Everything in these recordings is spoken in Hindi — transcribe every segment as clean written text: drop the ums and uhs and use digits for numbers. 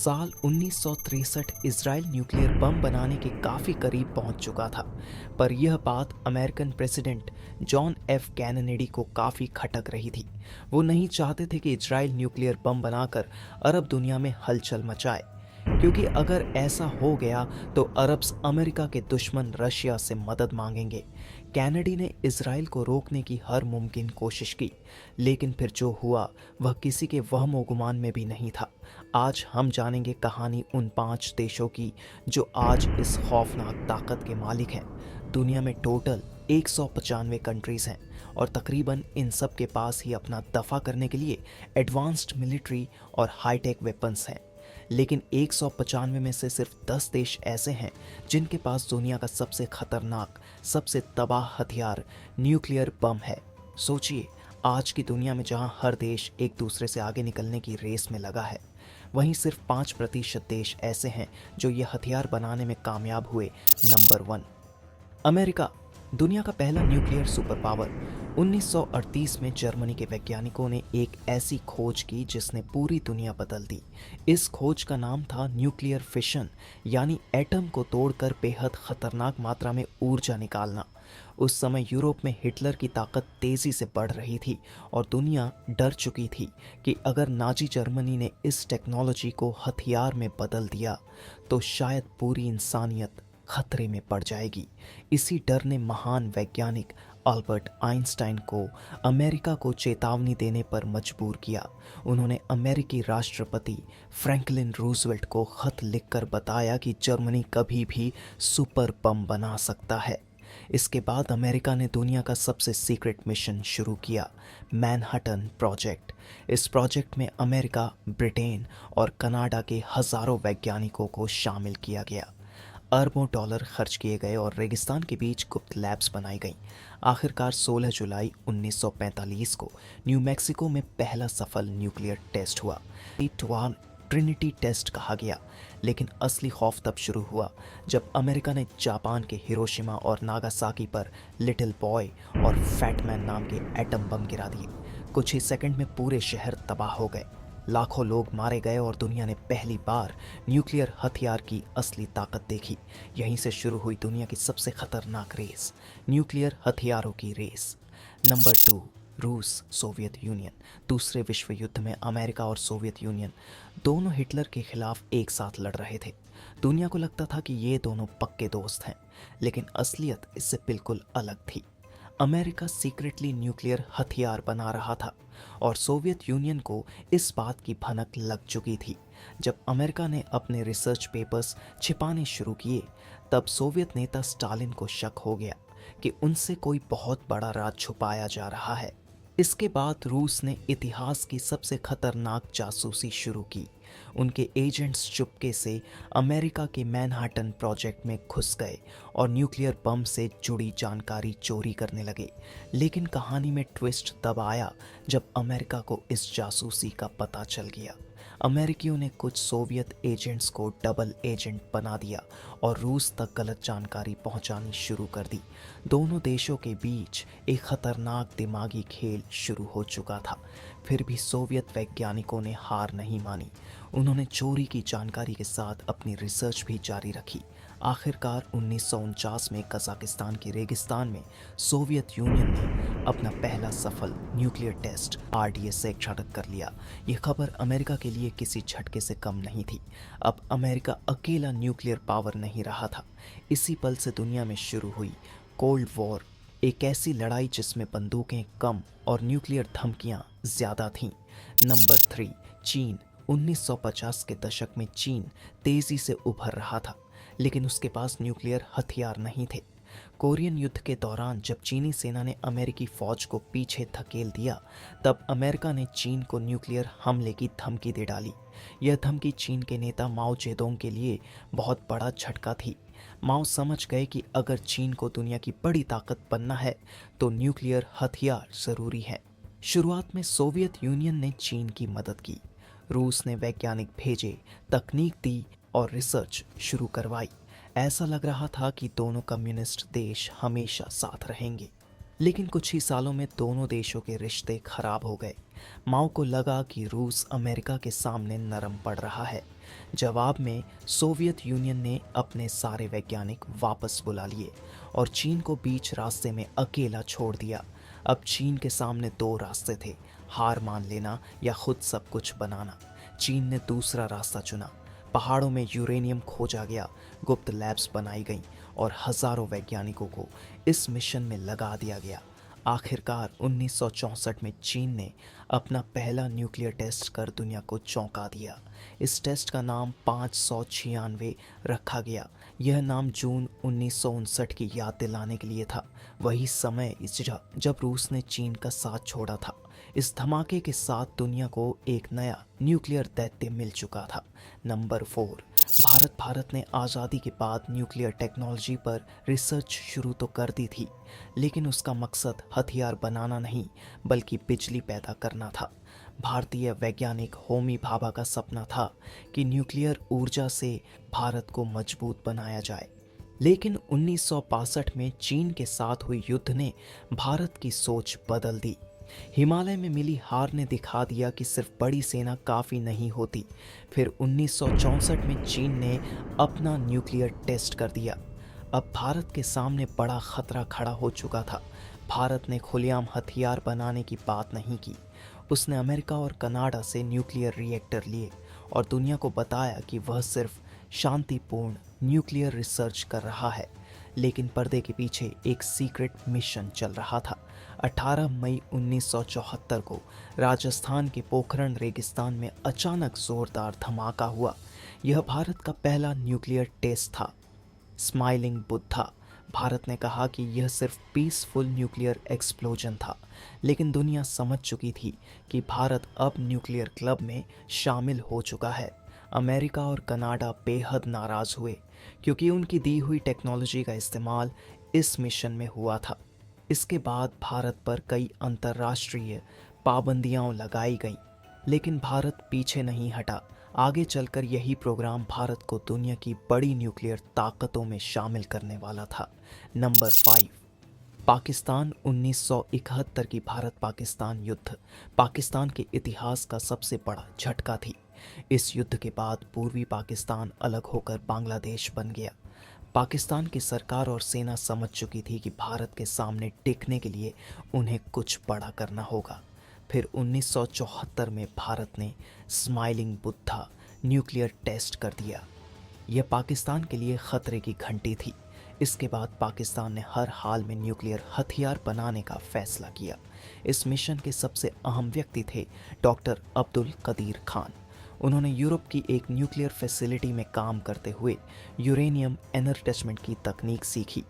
साल 1963 इजराइल न्यूक्लियर बम बनाने के काफ़ी करीब पहुंच चुका था, पर यह बात American president John F Kennedy को काफ़ी खटक रही थी। वो नहीं चाहते थे कि इजराइल न्यूक्लियर बम बनाकर अरब दुनिया में हलचल मचाए, क्योंकि अगर ऐसा हो गया तो अरब्स अमेरिका के दुश्मन रशिया से मदद मांगेंगे। कैनेडी ने इजराइल को रोकने की हर मुमकिन कोशिश की, लेकिन फिर जो हुआ वह किसी के वहमो गुमान में भी नहीं था। आज हम जानेंगे कहानी उन 5 देशों की जो आज इस खौफनाक ताकत के मालिक हैं। दुनिया में टोटल 195 कंट्रीज हैं और तकरीबन इन सब के पास ही अपना दफा करने के लिए एडवांस्ड मिलिट्री और हाईटेक वेपन्स हैं। लेकिन 195 में से सिर्फ 10 देश ऐसे हैं जिनके पास दुनिया का सबसे खतरनाक, सबसे तबाह हथियार न्यूक्लियर बम है। सोचिए, आज की दुनिया में जहां हर देश एक दूसरे से आगे निकलने की रेस में लगा है, वहीं सिर्फ 5% देश ऐसे हैं जो ये हथियार बनाने में कामयाब हुए। नंबर 1, अमेरिका, दुनिया का पहला न्यूक्लियर सुपर पावर। 1938 में जर्मनी के वैज्ञानिकों ने एक ऐसी खोज की जिसने पूरी दुनिया बदल दी। इस खोज का नाम था न्यूक्लियर फिशन, यानी एटम को तोड़कर बेहद खतरनाक मात्रा में ऊर्जा निकालना। उस समय यूरोप में हिटलर की ताकत तेजी से बढ़ रही थी और दुनिया डर चुकी थी कि अगर नाजी जर्मनी ने इस टेक्नोलॉजी को हथियार में बदल दिया तो शायद पूरी इंसानियत खतरे में पड़ जाएगी। इसी डर ने महान वैज्ञानिक अल्बर्ट आइंस्टाइन को अमेरिका को चेतावनी देने पर मजबूर किया। उन्होंने अमेरिकी राष्ट्रपति फ्रैंकलिन रूजवेल्ट को खत लिखकर बताया कि जर्मनी कभी भी सुपर बम बना सकता है। इसके बाद अमेरिका ने दुनिया का सबसे सीक्रेट मिशन शुरू किया, मैनहट्टन प्रोजेक्ट। इस प्रोजेक्ट में अमेरिका, ब्रिटेन और कनाडा के हजारों वैज्ञानिकों को शामिल किया गया। अरबों डॉलर खर्च किए गए और रेगिस्तान के बीच गुप्त लैब्स बनाई गईं। आखिरकार 16 जुलाई 1945 को न्यू मैक्सिको में पहला सफल न्यूक्लियर टेस्ट हुआ। ट्रिनिटी टेस्ट कहा गया, लेकिन असली खौफ तब शुरू हुआ जब अमेरिका ने जापान के हिरोशिमा और नागासाकी पर लिटिल बॉय और फैटमैन नाम के एटम बम गिरा दिए। कुछ ही सेकंड में पूरे शहर तबाह हो गए, लाखों लोग मारे गए और दुनिया ने पहली बार न्यूक्लियर हथियार की असली ताकत देखी। यहीं से शुरू हुई दुनिया की सबसे खतरनाक रेस, न्यूक्लियर हथियारों की रेस। नंबर 2, रूस, सोवियत यूनियन। दूसरे विश्व युद्ध में अमेरिका और सोवियत यूनियन दोनों हिटलर के खिलाफ एक साथ लड़ रहे थे। दुनिया को लगता था कि ये दोनों पक्के दोस्त हैं, लेकिन असलियत इससे बिल्कुल अलग थी। अमेरिका सीक्रेटली न्यूक्लियर हथियार बना रहा था और सोवियत यूनियन को इस बात की भनक लग चुकी थी। जब अमेरिका ने अपने रिसर्च पेपर्स छिपाने शुरू किए, तब सोवियत नेता स्टालिन को शक हो गया कि उनसे कोई बहुत बड़ा राज छुपाया जा रहा है। इसके बाद रूस ने इतिहास की सबसे खतरनाक जासूसी शुरू की। उनके एजेंट्स चुपके से अमेरिका के मैनहट्टन प्रोजेक्ट में घुस गए और न्यूक्लियर बम से जुड़ी जानकारी चोरी करने लगे। लेकिन कहानी में ट्विस्ट तब आया जब अमेरिका को इस जासूसी का पता चल गया। अमेरिकियों ने कुछ सोवियत एजेंट्स को डबल एजेंट बना दिया और रूस तक गलत जानकारी पहुंचानी शुरू कर दी। दोनों देशों के बीच एक खतरनाक दिमागी खेल शुरू हो चुका था। फिर भी सोवियत वैज्ञानिकों ने हार नहीं मानी। उन्होंने चोरी की जानकारी के साथ अपनी रिसर्च भी जारी रखी। आखिरकार 1949 में कजाकिस्तान के रेगिस्तान में सोवियत यूनियन ने अपना पहला सफल न्यूक्लियर टेस्ट RDS से झटक कर लिया। यह खबर अमेरिका के लिए किसी झटके से कम नहीं थी। अब अमेरिका अकेला न्यूक्लियर पावर नहीं रहा था। इसी पल से दुनिया में शुरू हुई कोल्ड वॉर, एक ऐसी लड़ाई जिसमें बंदूकें कम और न्यूक्लियर धमकियां ज़्यादा थीं। नंबर 3, चीन। 1950 के दशक में चीन तेज़ी से उभर रहा था, लेकिन उसके पास न्यूक्लियर हथियार नहीं थे। कोरियन युद्ध के दौरान जब चीनी सेना ने अमेरिकी फौज को पीछे धकेल दिया, तब अमेरिका ने चीन को न्यूक्लियर हमले की धमकी दे डाली। यह धमकी चीन के नेता माओ जेडोंग के लिए बहुत बड़ा झटका थी। माओ समझ गए कि अगर चीन को दुनिया की बड़ी ताकत बनना है तो न्यूक्लियर हथियार ज़रूरी है। शुरुआत में सोवियत यूनियन ने चीन की मदद की। रूस ने वैज्ञानिक भेजे, तकनीक दी और रिसर्च शुरू करवाई। ऐसा लग रहा था कि दोनों कम्युनिस्ट देश हमेशा साथ रहेंगे, लेकिन कुछ ही सालों में दोनों देशों के रिश्ते खराब हो गए। माओ को लगा कि रूस अमेरिका के सामने नरम पड़ रहा है। जवाब में सोवियत यूनियन ने अपने सारे वैज्ञानिक वापस बुला लिए और चीन को बीच रास्ते में अकेला छोड़ दिया। अब चीन के सामने दो रास्ते थे, हार मान लेना या खुद सब कुछ बनाना। चीन ने दूसरा रास्ता चुना। पहाड़ों में यूरेनियम खोजा गया, गुप्त लैब्स बनाई गईं और हजारों वैज्ञानिकों को इस मिशन में लगा दिया गया। आखिरकार 1964 में चीन ने अपना पहला न्यूक्लियर टेस्ट कर दुनिया को चौंका दिया। इस टेस्ट का नाम 596 रखा गया। यह नाम जून 1959 की याद दिलाने के लिए था, वही समय जब रूस ने चीन का साथ छोड़ा था। इस धमाके के साथ दुनिया को एक नया न्यूक्लियर दैत्य मिल चुका था। नंबर 4, भारत ने आज़ादी के बाद न्यूक्लियर टेक्नोलॉजी पर रिसर्च शुरू तो कर दी थी, लेकिन उसका मकसद हथियार बनाना नहीं बल्कि बिजली पैदा करना था। भारतीय वैज्ञानिक होमी भाभा का सपना था कि न्यूक्लियर ऊर्जा से भारत को मजबूत बनाया जाए। लेकिन 1965 में चीन के साथ हुई युद्ध ने भारत की सोच बदल दी। हिमालय में मिली हार ने दिखा दिया कि सिर्फ बड़ी सेना काफ़ी नहीं होती। फिर 1964 में चीन ने अपना न्यूक्लियर टेस्ट कर दिया। अब भारत के सामने बड़ा खतरा खड़ा हो चुका था। भारत ने खुलेआम हथियार बनाने की बात नहीं की। उसने अमेरिका और कनाडा से न्यूक्लियर रिएक्टर लिए और दुनिया को बताया कि वह सिर्फ शांतिपूर्ण न्यूक्लियर रिसर्च कर रहा है। लेकिन पर्दे के पीछे एक सीक्रेट मिशन चल रहा था। 18 मई 1974 को राजस्थान के पोखरण रेगिस्तान में अचानक जोरदार धमाका हुआ। यह भारत का पहला न्यूक्लियर टेस्ट था। स्माइलिंग बुद्धा। भारत ने कहा कि यह सिर्फ पीसफुल न्यूक्लियर एक्सप्लोजन था, लेकिन दुनिया समझ चुकी थी कि भारत अब न्यूक्लियर क्लब में शामिल हो चुका है। अमेरिका और कनाडा बेहद नाराज हुए क्योंकि उनकी दी हुई टेक्नोलॉजी का इस्तेमाल इस मिशन में हुआ था। इसके बाद भारत पर कई अंतर्राष्ट्रीय पाबंदियां लगाई गईं, लेकिन भारत पीछे नहीं हटा। आगे चलकर यही प्रोग्राम भारत को दुनिया की बड़ी न्यूक्लियर ताकतों में शामिल करने वाला था। नंबर 5, पाकिस्तान 1971 की भारत पाकिस्तान युद्ध पाकिस्तान के इतिहास का सबसे बड़ा झटका थी। इस युद्ध के बाद पूर्वी पाकिस्तान अलग होकर बांग्लादेश बन गया। पाकिस्तान की सरकार और सेना समझ चुकी थी कि भारत के सामने टिकने के लिए उन्हें कुछ बड़ा करना होगा। फिर 1974 में भारत ने स्माइलिंग बुद्धा न्यूक्लियर टेस्ट कर दिया। यह पाकिस्तान के लिए खतरे की घंटी थी। इसके बाद पाकिस्तान ने हर हाल में न्यूक्लियर हथियार बनाने का फैसला किया। इस मिशन के सबसे अहम व्यक्ति थे डॉक्टर अब्दुल कदीर खान। उन्होंने यूरोप की एक न्यूक्लियर फैसिलिटी में काम करते हुए यूरेनियम एनरिचमेंट की तकनीक सीखी।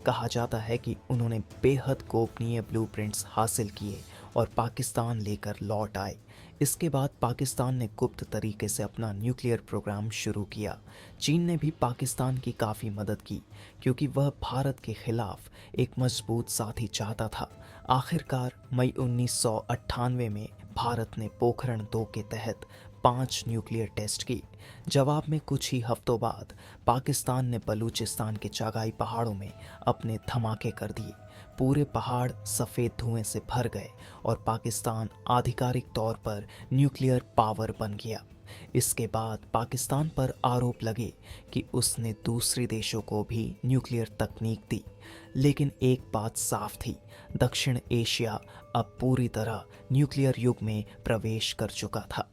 कहा जाता है कि उन्होंने बेहद गोपनीय ब्लूप्रिंट्स हासिल किए और पाकिस्तान लेकर लौट आए। इसके बाद पाकिस्तान ने गुप्त तरीके से अपना न्यूक्लियर प्रोग्राम शुरू किया। चीन ने भी पाकिस्तान की काफ़ी मदद की क्योंकि वह भारत के खिलाफ एक मजबूत साथी चाहता था। आखिरकार मई 1998 में भारत ने पोखरण 2 के तहत 5 न्यूक्लियर टेस्ट की। जवाब में कुछ ही हफ्तों बाद पाकिस्तान ने बलूचिस्तान के चागाई पहाड़ों में अपने धमाके कर दिए। पूरे पहाड़ सफ़ेद धुएं से भर गए और पाकिस्तान आधिकारिक तौर पर न्यूक्लियर पावर बन गया। इसके बाद पाकिस्तान पर आरोप लगे कि उसने दूसरे देशों को भी न्यूक्लियर तकनीक दी। लेकिन एक बात साफ थी, दक्षिण एशिया अब पूरी तरह न्यूक्लियर युग में प्रवेश कर चुका था।